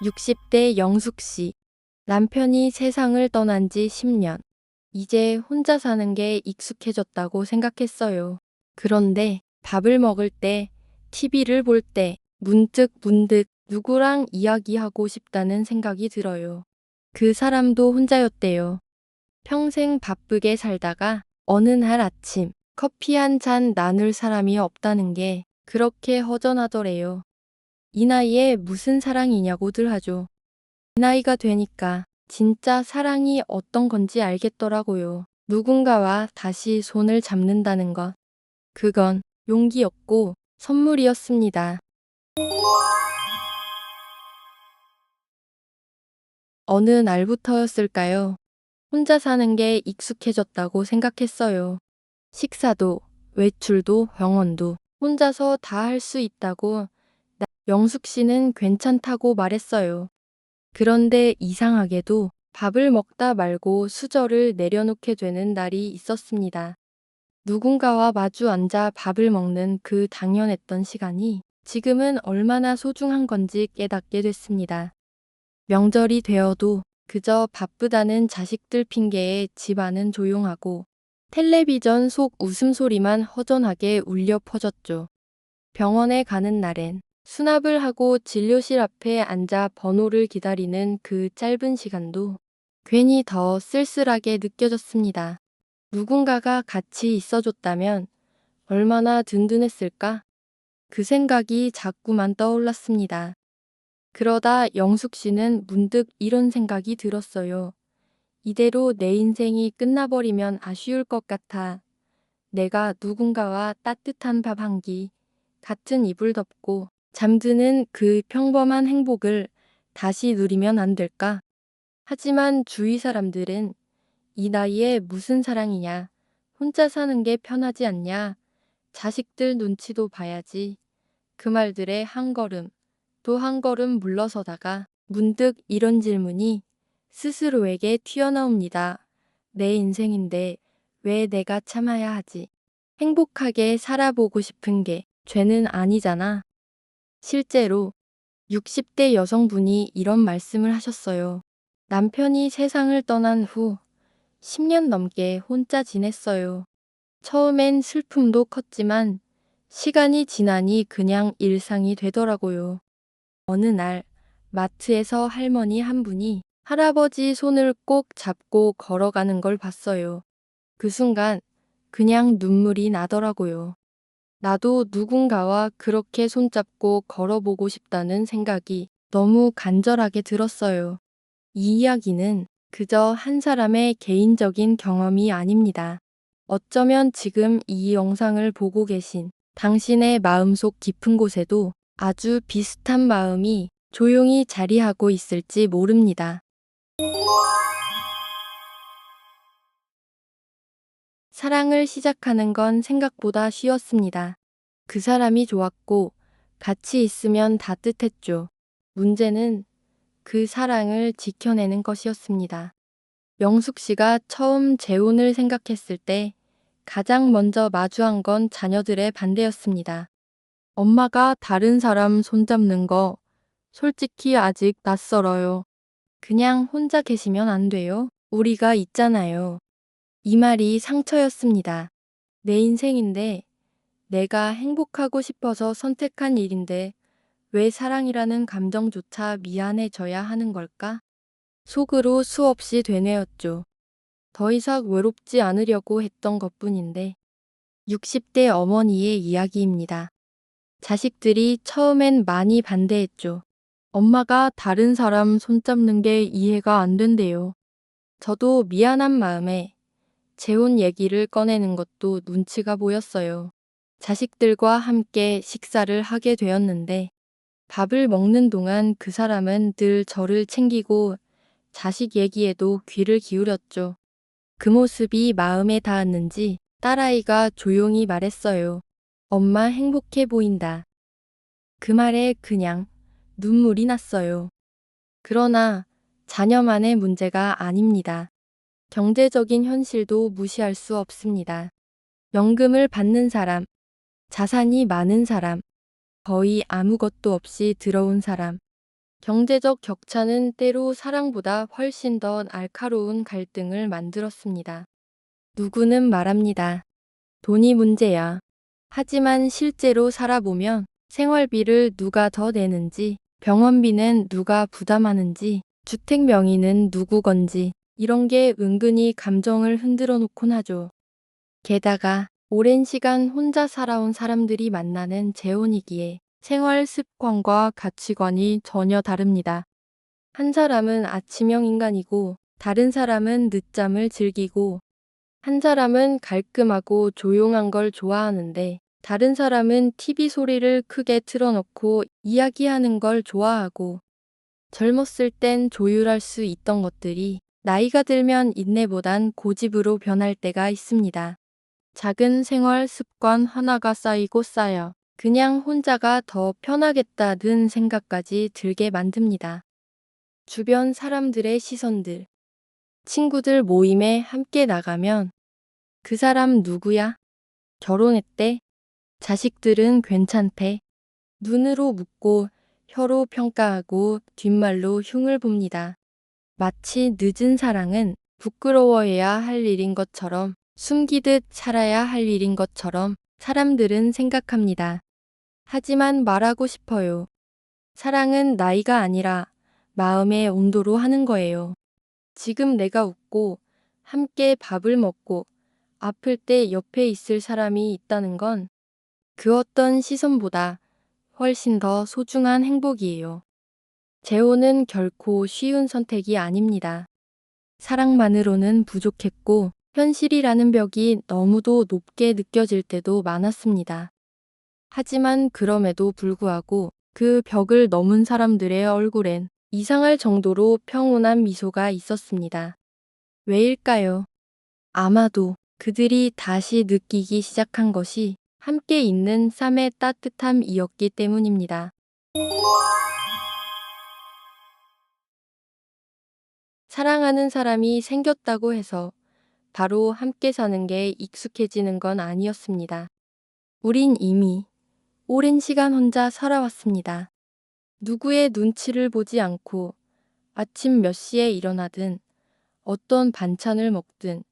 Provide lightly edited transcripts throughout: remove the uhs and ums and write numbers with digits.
60대 영숙 씨. 남편이 세상을 떠난 지 10년. 이제 혼자 사는 게 익숙해졌다고 생각했어요. 그런데 밥을 먹을 때, TV를 볼 때, 문득 누구랑 이야기하고 싶다는 생각이 들어요. 그 사람도 혼자였대요. 평생 바쁘게 살다가 어느 날 아침 커피 한 잔 나눌 사람이 없다는 게 그렇게 허전하더래요. 이 나이에 무슨 사랑이냐고들 하죠. 이 나이가 되니까 진짜 사랑이 어떤 건지 알겠더라고요. 누군가와 다시 손을 잡는다는 것. 그건 용기였고 선물이었습니다. 어느 날부터였을까요? 혼자 사는 게 익숙해졌다고 생각했어요. 식사도, 외출도, 병원도 혼자서 다 할 수 있다고 영숙 씨는 괜찮다고 말했어요. 그런데 이상하게도 밥을 먹다 말고 수저를 내려놓게 되는 날이 있었습니다. 누군가와 마주 앉아 밥을 먹는 그 당연했던 시간이 지금은 얼마나 소중한 건지 깨닫게 됐습니다. 명절이 되어도 그저 바쁘다는 자식들 핑계에 집안은 조용하고 텔레비전 속 웃음소리만 허전하게 울려 퍼졌죠. 병원에 가는 날엔 수납을 하고 진료실 앞에 앉아 번호를 기다리는 그 짧은 시간도 괜히 더 쓸쓸하게 느껴졌습니다. 누군가가 같이 있어줬다면 얼마나 든든했을까? 그 생각이 자꾸만 떠올랐습니다. 그러다 영숙 씨는 문득 이런 생각이 들었어요. 이대로 내 인생이 끝나버리면 아쉬울 것 같아. 내가 누군가와 따뜻한 밥 한 끼, 같은 이불 덮고 잠드는 그 평범한 행복을 다시 누리면 안 될까? 하지만 주위 사람들은 이 나이에 무슨 사랑이냐? 혼자 사는 게 편하지 않냐? 자식들 눈치도 봐야지. 그 말들에 한 걸음, 또 한 걸음 물러서다가 문득 이런 질문이 스스로에게 튀어나옵니다. 내 인생인데 왜 내가 참아야 하지? 행복하게 살아보고 싶은 게 죄는 아니잖아. 실제로 60대 여성분이 이런 말씀을 하셨어요. 남편이 세상을 떠난 후 10년 넘게 혼자 지냈어요. 처음엔 슬픔도 컸지만 시간이 지나니 그냥 일상이 되더라고요. 어느 날 마트에서 할머니 한 분이 할아버지 손을 꼭 잡고 걸어가는 걸 봤어요. 그 순간 그냥 눈물이 나더라고요. 나도 누군가와 그렇게 손잡고 걸어보고 싶다는 생각이 너무 간절하게 들었어요. 이 이야기는 그저 한 사람의 개인적인 경험이 아닙니다. 어쩌면 지금 이 영상을 보고 계신 당신의 마음속 깊은 곳에도 아주 비슷한 마음이 조용히 자리하고 있을지 모릅니다. 사랑을 시작하는 건 생각보다 쉬웠습니다. 그 사람이 좋았고 같이 있으면 따뜻했죠. 문제는 그 사랑을 지켜내는 것이었습니다. 영숙 씨가 처음 재혼을 생각했을 때 가장 먼저 마주한 건 자녀들의 반대였습니다. 엄마가 다른 사람 손잡는 거 솔직히 아직 낯설어요. 그냥 혼자 계시면 안 돼요? 우리가 있잖아요. 이 말이 상처였습니다. 내 인생인데 내가 행복하고 싶어서 선택한 일인데 왜 사랑이라는 감정조차 미안해져야 하는 걸까? 속으로 수없이 되뇌었죠. 더 이상 외롭지 않으려고 했던 것뿐인데 60대 어머니의 이야기입니다. 자식들이 처음엔 많이 반대했죠. 엄마가 다른 사람 손잡는 게 이해가 안 된대요. 저도 미안한 마음에 재혼 얘기를 꺼내는 것도 눈치가 보였어요. 자식들과 함께 식사를 하게 되었는데 밥을 먹는 동안 그 사람은 늘 저를 챙기고 자식 얘기에도 귀를 기울였죠. 그 모습이 마음에 닿았는지 딸아이가 조용히 말했어요. 엄마 행복해 보인다. 그 말에 그냥 눈물이 났어요. 그러나 자녀만의 문제가 아닙니다. 경제적인 현실도 무시할 수 없습니다. 연금을 받는 사람, 자산이 많은 사람, 거의 아무것도 없이 들어온 사람. 경제적 격차는 때로 사랑보다 훨씬 더 날카로운 갈등을 만들었습니다. 누구는 말합니다. 돈이 문제야. 하지만 실제로 살아보면 생활비를 누가 더 내는지, 병원비는 누가 부담하는지, 주택 명의는 누구 건지 이런 게 은근히 감정을 흔들어 놓곤 하죠. 게다가 오랜 시간 혼자 살아온 사람들이 만나는 재혼이기에 생활 습관과 가치관이 전혀 다릅니다. 한 사람은 아침형 인간이고 다른 사람은 늦잠을 즐기고 한 사람은 깔끔하고 조용한 걸 좋아하는데 다른 사람은 TV 소리를 크게 틀어놓고 이야기하는 걸 좋아하고 젊었을 땐 조율할 수 있던 것들이 나이가 들면 인내보단 고집으로 변할 때가 있습니다. 작은 생활 습관 하나가 쌓이고 쌓여 그냥 혼자가 더 편하겠다는 생각까지 들게 만듭니다. 주변 사람들의 시선들, 친구들 모임에 함께 나가면 그 사람 누구야? 결혼했대? 자식들은 괜찮대? 눈으로 묻고 혀로 평가하고 뒷말로 흉을 봅니다. 마치 늦은 사랑은 부끄러워해야 할 일인 것처럼 숨기듯 살아야 할 일인 것처럼 사람들은 생각합니다. 하지만 말하고 싶어요. 사랑은 나이가 아니라 마음의 온도로 하는 거예요. 지금 내가 웃고 함께 밥을 먹고 아플 때 옆에 있을 사람이 있다는 건 그 어떤 시선보다 훨씬 더 소중한 행복이에요. 재혼은 결코 쉬운 선택이 아닙니다. 사랑만으로는 부족했고 현실이라는 벽이 너무도 높게 느껴질 때도 많았습니다. 하지만 그럼에도 불구하고 그 벽을 넘은 사람들의 얼굴엔 이상할 정도로 평온한 미소가 있었습니다. 왜일까요? 아마도 그들이 다시 느끼기 시작한 것이 함께 있는 삶의 따뜻함이었기 때문입니다. 사랑하는 사람이 생겼다고 해서 바로 함께 사는 게 익숙해지는 건 아니었습니다. 우린 이미 오랜 시간 혼자 살아왔습니다. 누구의 눈치를 보지 않고 아침 몇 시에 일어나든 어떤 반찬을 먹든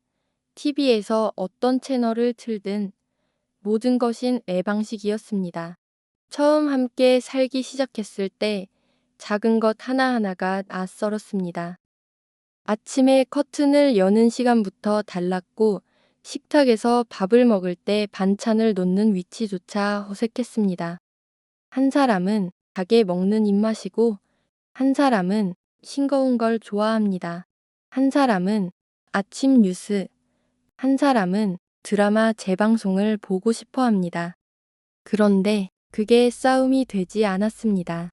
TV에서 어떤 채널을 틀든 모든 것인 애 방식이었습니다. 처음 함께 살기 시작했을 때 작은 것 하나하나가 낯설었습니다. 아침에 커튼을 여는 시간부터 달랐고 식탁에서 밥을 먹을 때 반찬을 놓는 위치조차 어색했습니다. 한 사람은 가게 먹는 입맛이고 한 사람은 싱거운 걸 좋아합니다. 한 사람은 아침 뉴스, 한 사람은 드라마 재방송을 보고 싶어 합니다. 그런데 그게 싸움이 되지 않았습니다.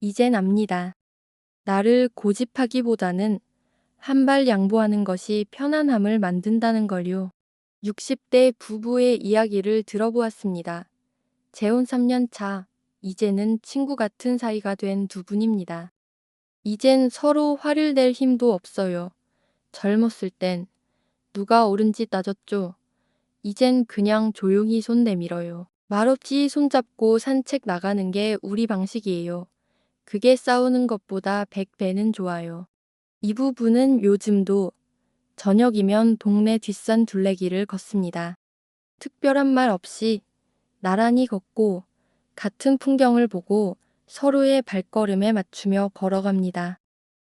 이젠 압니다. 나를 고집하기보다는 한 발 양보하는 것이 편안함을 만든다는 걸요. 60대 부부의 이야기를 들어보았습니다. 재혼 3년 차, 이제는 친구 같은 사이가 된 두 분입니다. 이젠 서로 화를 낼 힘도 없어요. 젊었을 땐 누가 옳은지 따졌죠. 이젠 그냥 조용히 손 내밀어요. 말없이 손잡고 산책 나가는 게 우리 방식이에요. 그게 싸우는 것보다 100배는 좋아요. 이 부부는 요즘도 저녁이면 동네 뒷산 둘레길을 걷습니다. 특별한 말 없이 나란히 걷고 같은 풍경을 보고 서로의 발걸음에 맞추며 걸어갑니다.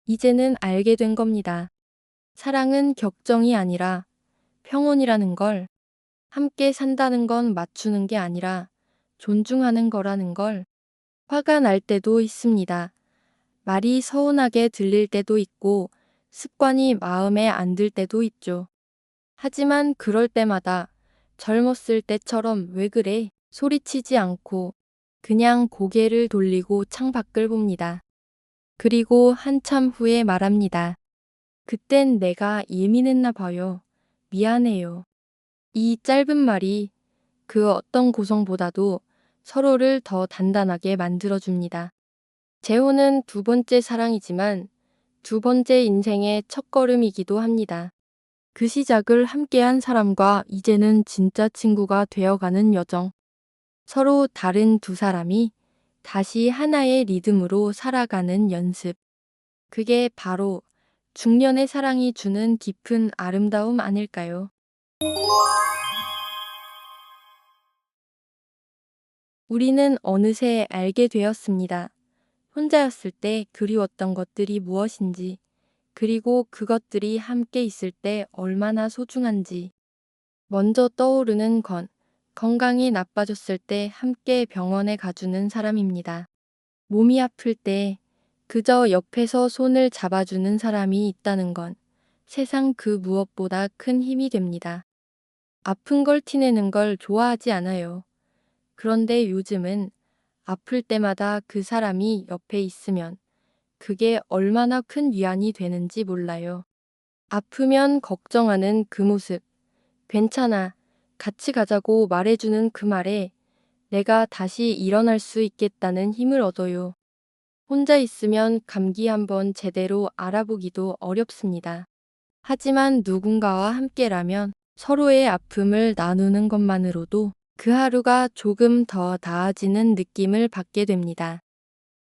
이제는 알게 된 겁니다. 사랑은 격정이 아니라 평온이라는 걸, 함께 산다는 건 맞추는 게 아니라 존중하는 거라는 걸. 화가 날 때도 있습니다. 말이 서운하게 들릴 때도 있고 습관이 마음에 안 들 때도 있죠. 하지만 그럴 때마다 젊었을 때처럼 왜 그래? 소리치지 않고 그냥 고개를 돌리고 창밖을 봅니다. 그리고 한참 후에 말합니다. 그땐 내가 예민했나 봐요. 미안해요. 이 짧은 말이 그 어떤 고성보다도 서로를 더 단단하게 만들어줍니다. 재혼은 두 번째 사랑이지만 두 번째 인생의 첫걸음이기도 합니다. 그 시작을 함께한 사람과 이제는 진짜 친구가 되어가는 여정. 서로 다른 두 사람이 다시 하나의 리듬으로 살아가는 연습. 그게 바로 중년의 사랑이 주는 깊은 아름다움 아닐까요? 우리는 어느새 알게 되었습니다. 혼자였을 때 그리웠던 것들이 무엇인지, 그리고 그것들이 함께 있을 때 얼마나 소중한지. 먼저 떠오르는 건 건강이 나빠졌을 때 함께 병원에 가주는 사람입니다. 몸이 아플 때 그저 옆에서 손을 잡아주는 사람이 있다는 건 세상 그 무엇보다 큰 힘이 됩니다. 아픈 걸 티내는 걸 좋아하지 않아요. 그런데 요즘은 아플 때마다 그 사람이 옆에 있으면 그게 얼마나 큰 위안이 되는지 몰라요. 아프면 걱정하는 그 모습, 괜찮아, 같이 가자고 말해주는 그 말에 내가 다시 일어날 수 있겠다는 힘을 얻어요. 혼자 있으면 감기 한번 제대로 알아보기도 어렵습니다. 하지만 누군가와 함께라면 서로의 아픔을 나누는 것만으로도 그 하루가 조금 더 나아지는 느낌을 받게 됩니다.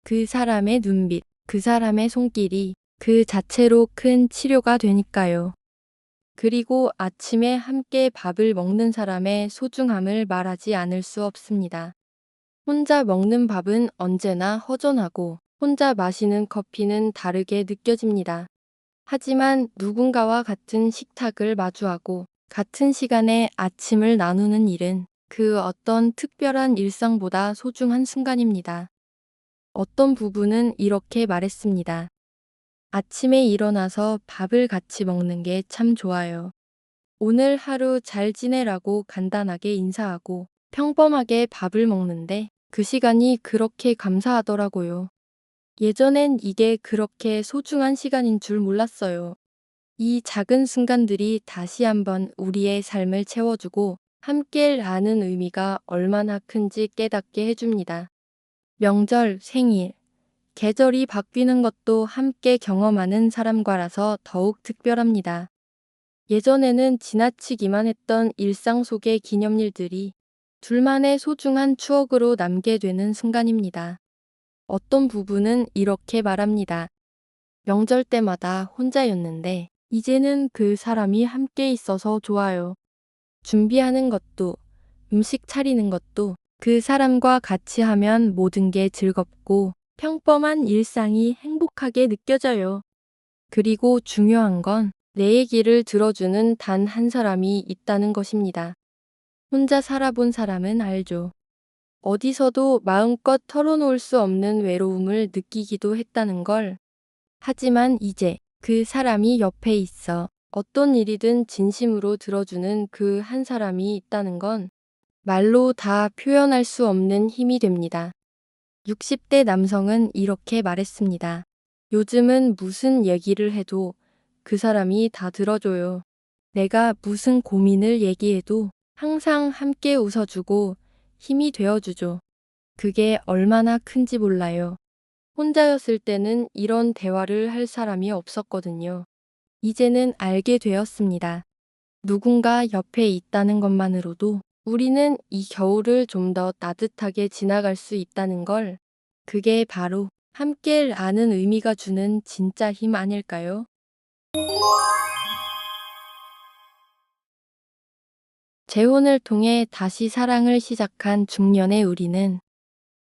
그 사람의 눈빛, 그 사람의 손길이 그 자체로 큰 치료가 되니까요. 그리고 아침에 함께 밥을 먹는 사람의 소중함을 말하지 않을 수 없습니다. 혼자 먹는 밥은 언제나 허전하고 혼자 마시는 커피는 다르게 느껴집니다. 하지만 누군가와 같은 식탁을 마주하고 같은 시간에 아침을 나누는 일은 그 어떤 특별한 일상보다 소중한 순간입니다. 어떤 부부는 이렇게 말했습니다. 아침에 일어나서 밥을 같이 먹는 게 참 좋아요. 오늘 하루 잘 지내라고 간단하게 인사하고 평범하게 밥을 먹는데 그 시간이 그렇게 감사하더라고요. 예전엔 이게 그렇게 소중한 시간인 줄 몰랐어요. 이 작은 순간들이 다시 한번 우리의 삶을 채워주고 함께라는 의미가 얼마나 큰지 깨닫게 해줍니다. 명절, 생일, 계절이 바뀌는 것도 함께 경험하는 사람과라서 더욱 특별합니다. 예전에는 지나치기만 했던 일상 속의 기념일들이 둘만의 소중한 추억으로 남게 되는 순간입니다. 어떤 부부는 이렇게 말합니다. 명절 때마다 혼자였는데 이제는 그 사람이 함께 있어서 좋아요. 준비하는 것도 음식 차리는 것도 그 사람과 같이 하면 모든 게 즐겁고 평범한 일상이 행복하게 느껴져요. 그리고 중요한 건 내 얘기를 들어주는 단 한 사람이 있다는 것입니다. 혼자 살아본 사람은 알죠. 어디서도 마음껏 털어놓을 수 없는 외로움을 느끼기도 했다는 걸. 하지만 이제 그 사람이 옆에 있어 어떤 일이든 진심으로 들어주는 그 한 사람이 있다는 건 말로 다 표현할 수 없는 힘이 됩니다. 60대 남성은 이렇게 말했습니다. 요즘은 무슨 얘기를 해도 그 사람이 다 들어줘요. 내가 무슨 고민을 얘기해도 항상 함께 웃어주고 힘이 되어주죠. 그게 얼마나 큰지 몰라요. 혼자였을 때는 이런 대화를 할 사람이 없었거든요. 이제는 알게 되었습니다. 누군가 옆에 있다는 것만으로도 우리는 이 겨울을 좀 더 따뜻하게 지나갈 수 있다는 걸, 그게 바로 함께 아는 의미가 주는 진짜 힘 아닐까요? 재혼을 통해 다시 사랑을 시작한 중년의 우리는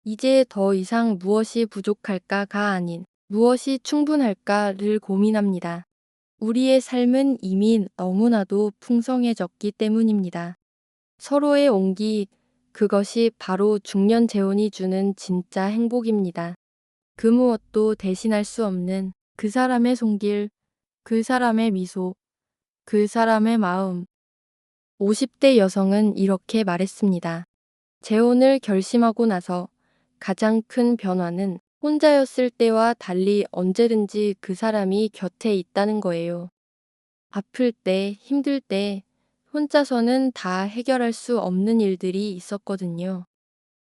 이제 더 이상 무엇이 부족할까가 아닌 무엇이 충분할까를 고민합니다. 우리의 삶은 이미 너무나도 풍성해졌기 때문입니다. 서로의 온기, 그것이 바로 중년 재혼이 주는 진짜 행복입니다. 그 무엇도 대신할 수 없는 그 사람의 손길, 그 사람의 미소, 그 사람의 마음. 50대 여성은 이렇게 말했습니다. 재혼을 결심하고 나서 가장 큰 변화는 혼자였을 때와 달리 언제든지 그 사람이 곁에 있다는 거예요. 아플 때, 힘들 때, 혼자서는 다 해결할 수 없는 일들이 있었거든요.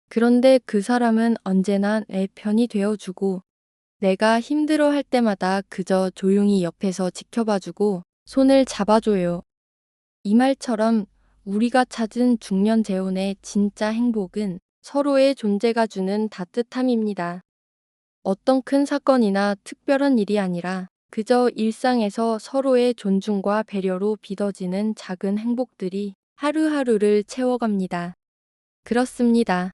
그런데 그 사람은 언제나 내 편이 되어주고, 내가 힘들어 할 때마다 그저 조용히 옆에서 지켜봐주고, 손을 잡아줘요. 이 말처럼 우리가 찾은 중년 재혼의 진짜 행복은 서로의 존재가 주는 따뜻함입니다. 어떤 큰 사건이나 특별한 일이 아니라 그저 일상에서 서로의 존중과 배려로 빚어지는 작은 행복들이 하루하루를 채워갑니다. 그렇습니다.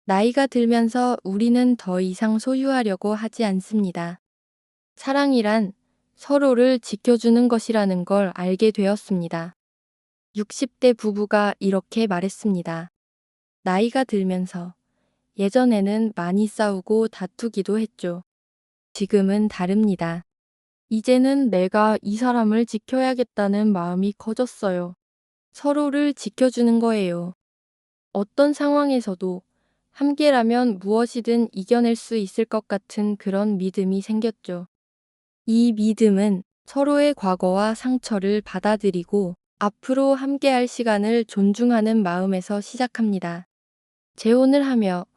나이가 들면서 우리는 더 이상 소유하려고 하지 않습니다. 사랑이란 서로를 지켜주는 것이라는 걸 알게 되었습니다. 60대 부부가 이렇게 말했습니다. 나이가 들면서 예전에는 많이 싸우고 다투기도 했죠. 지금은 다릅니다. 이제는 내가 이 사람을 지켜야겠다는 마음이 커졌어요. 서로를 지켜주는 거예요. 어떤 상황에서도 함께라면 무엇이든 이겨낼 수 있을 것 같은 그런 믿음이 생겼죠. 이 믿음은 서로의 과거와 상처를 받아들이고 앞으로 함께할 시간을 존중하는 마음에서 시작합니다. 재혼을 하며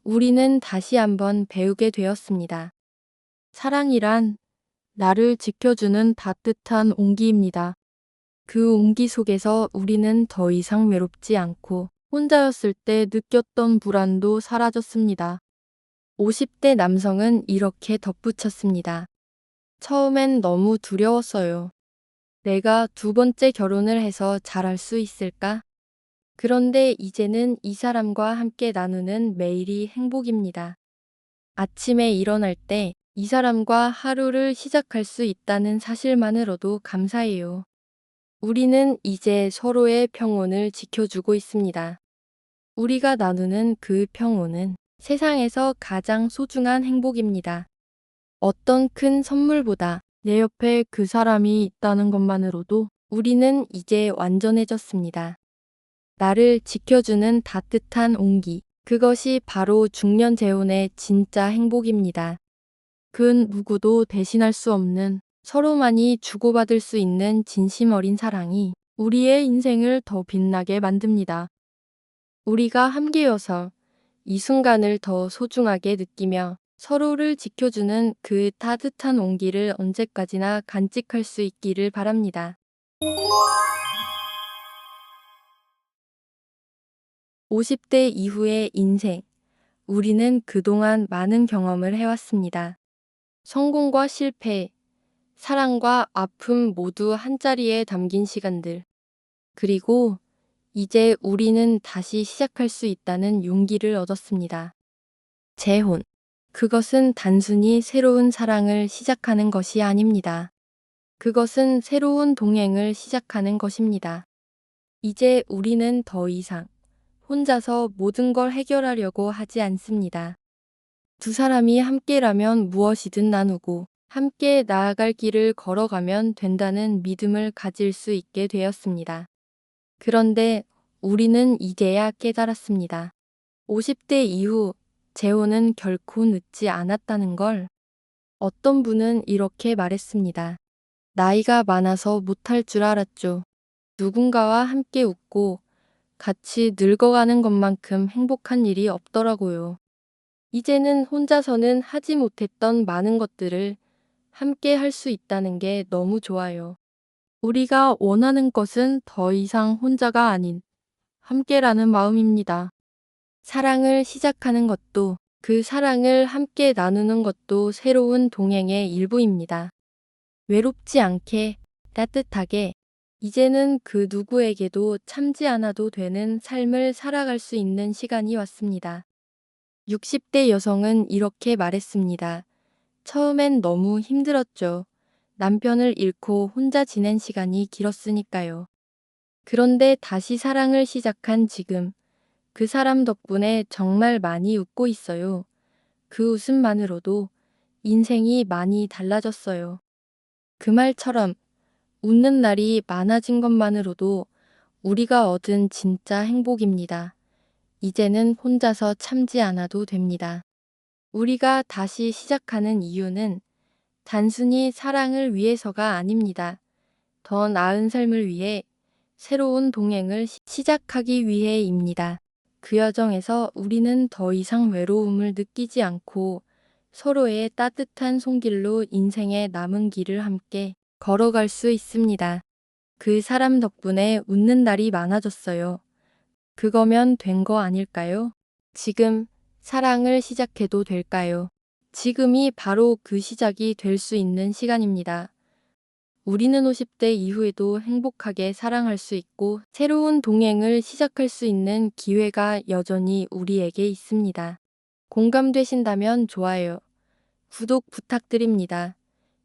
우리는 다시 한번 배우게 되었습니다. 사랑이란 나를 지켜주는 따뜻한 온기입니다. 그 온기 속에서 우리는 더 이상 외롭지 않고 혼자였을 때 느꼈던 불안도 사라졌습니다. 50대 남성은 이렇게 덧붙였습니다. 처음엔 너무 두려웠어요. 내가 두 번째 결혼을 해서 잘할 수 있을까? 그런데 이제는 이 사람과 함께 나누는 매일이 행복입니다. 아침에 일어날 때 이 사람과 하루를 시작할 수 있다는 사실만으로도 감사해요. 우리는 이제 서로의 평온을 지켜주고 있습니다. 우리가 나누는 그 평온은 세상에서 가장 소중한 행복입니다. 어떤 큰 선물보다 내 옆에 그 사람이 있다는 것만으로도 우리는 이제 완전해졌습니다. 나를 지켜주는 따뜻한 온기. 그것이 바로 중년 재혼의 진짜 행복입니다. 그 누구도 대신할 수 없는 서로만이 주고받을 수 있는 진심 어린 사랑이 우리의 인생을 더 빛나게 만듭니다. 우리가 함께여서 이 순간을 더 소중하게 느끼며 서로를 지켜주는 그 따뜻한 온기를 언제까지나 간직할 수 있기를 바랍니다. 50대 이후의 인생. 우리는 그동안 많은 경험을 해왔습니다. 성공과 실패, 사랑과 아픔 모두 한자리에 담긴 시간들. 그리고 이제 우리는 다시 시작할 수 있다는 용기를 얻었습니다. 재혼. 그것은 단순히 새로운 사랑을 시작하는 것이 아닙니다. 그것은 새로운 동행을 시작하는 것입니다. 이제 우리는 더 이상 혼자서 모든 걸 해결하려고 하지 않습니다. 두 사람이 함께라면 무엇이든 나누고 함께 나아갈 길을 걸어가면 된다는 믿음을 가질 수 있게 되었습니다. 그런데 우리는 이제야 깨달았습니다. 50대 이후 재혼은 결코 늦지 않았다는 걸. 어떤 분은 이렇게 말했습니다. 나이가 많아서 못할 줄 알았죠. 누군가와 함께 웃고 같이 늙어가는 것만큼 행복한 일이 없더라고요. 이제는 혼자서는 하지 못했던 많은 것들을 함께 할 수 있다는 게 너무 좋아요. 우리가 원하는 것은 더 이상 혼자가 아닌 함께라는 마음입니다. 사랑을 시작하는 것도 그 사랑을 함께 나누는 것도 새로운 동행의 일부입니다. 외롭지 않게 따뜻하게 이제는 그 누구에게도 참지 않아도 되는 삶을 살아갈 수 있는 시간이 왔습니다. 60대 여성은 이렇게 말했습니다. 처음엔 너무 힘들었죠. 남편을 잃고 혼자 지낸 시간이 길었으니까요. 그런데 다시 사랑을 시작한 지금, 그 사람 덕분에 정말 많이 웃고 있어요. 그 웃음만으로도 인생이 많이 달라졌어요. 그 말처럼 웃는 날이 많아진 것만으로도 우리가 얻은 진짜 행복입니다. 이제는 혼자서 참지 않아도 됩니다. 우리가 다시 시작하는 이유는 단순히 사랑을 위해서가 아닙니다. 더 나은 삶을 위해 새로운 동행을 시작하기 위해입니다. 그 여정에서 우리는 더 이상 외로움을 느끼지 않고 서로의 따뜻한 손길로 인생의 남은 길을 함께 걸어갈 수 있습니다. 그 사람 덕분에 웃는 날이 많아졌어요. 그거면 된 거 아닐까요? 지금 사랑을 시작해도 될까요? 지금이 바로 그 시작이 될 수 있는 시간입니다. 우리는 50대 이후에도 행복하게 사랑할 수 있고 새로운 동행을 시작할 수 있는 기회가 여전히 우리에게 있습니다. 공감되신다면 좋아요, 구독 부탁드립니다.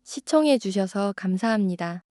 시청해 주셔서 감사합니다.